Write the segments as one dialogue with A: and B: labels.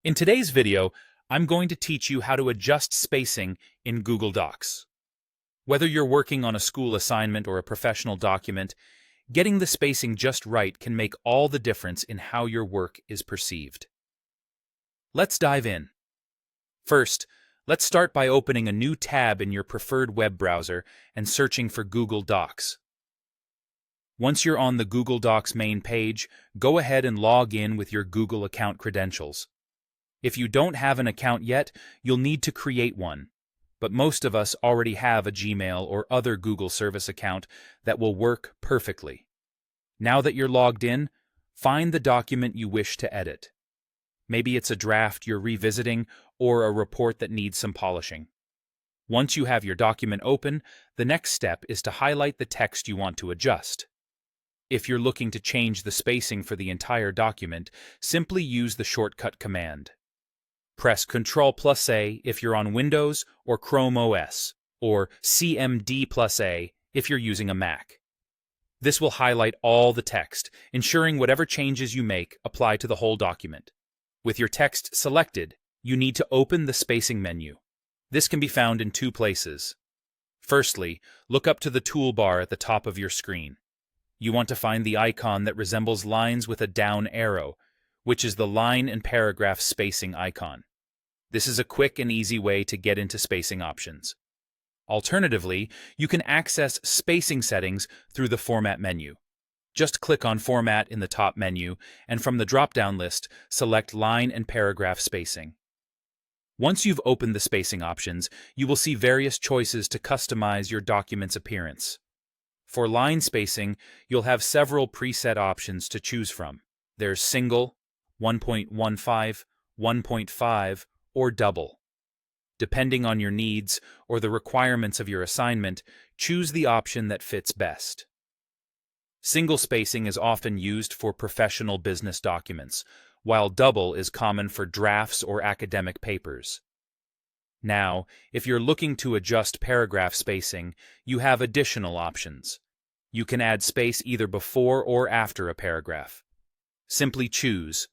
A: In today's video, I'm going to teach you how to adjust spacing in Google Docs. Whether you're working on a school assignment or a professional document, getting the spacing just right can make all the difference in how your work is perceived. Let's dive in. First, let's start by opening a new tab in your preferred web browser and searching for Google Docs. Once you're on the Google Docs main page, go ahead and log in with your Google account credentials. If you don't have an account yet, you'll need to create one, but most of us already have a Gmail or other Google service account that will work perfectly. Now that you're logged in, find the document you wish to edit. Maybe it's a draft you're revisiting or a report that needs some polishing. Once you have your document open, the next step is to highlight the text you want to adjust. If you're looking to change the spacing for the entire document, simply use the shortcut command. Press Ctrl+A if you're on Windows or Chrome OS, or CMD+A if you're using a Mac. This will highlight all the text, ensuring whatever changes you make apply to the whole document. With your text selected, you need to open the spacing menu. This can be found in two places. Firstly, look up to the toolbar at the top of your screen. You want to find the icon that resembles lines with a down arrow, which is the line and paragraph spacing icon. This is a quick and easy way to get into spacing options. Alternatively, you can access spacing settings through the Format menu. Just click on Format in the top menu, and from the drop-down list, select Line and Paragraph Spacing. Once you've opened the spacing options, you will see various choices to customize your document's appearance. For line spacing, you'll have several preset options to choose from. There's single, 1.15, 1.5, or double. Depending on your needs or the requirements of your assignment, choose the option that fits best. Single spacing is often used for professional business documents, while double is common for drafts or academic papers. Now, if you're looking to adjust paragraph spacing, you have additional options. You can add space either before or after a paragraph. Simply choose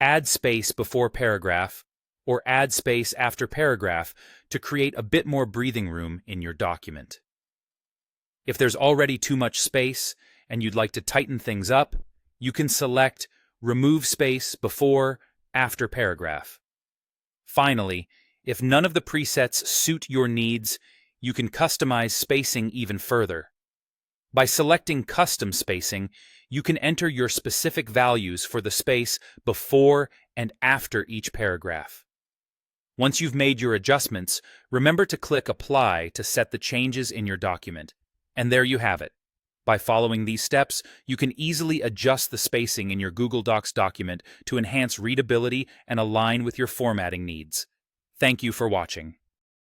A: Add space before paragraph or add space after paragraph to create a bit more breathing room in your document. If there's already too much space and you'd like to tighten things up, you can select Remove space before, after paragraph. Finally, if none of the presets suit your needs, you can customize spacing even further. By selecting Custom Spacing, you can enter your specific values for the space before and after each paragraph. Once you've made your adjustments, remember to click Apply to set the changes in your document. And there you have it. By following these steps, you can easily adjust the spacing in your Google Docs document to enhance readability and align with your formatting needs. Thank you for watching.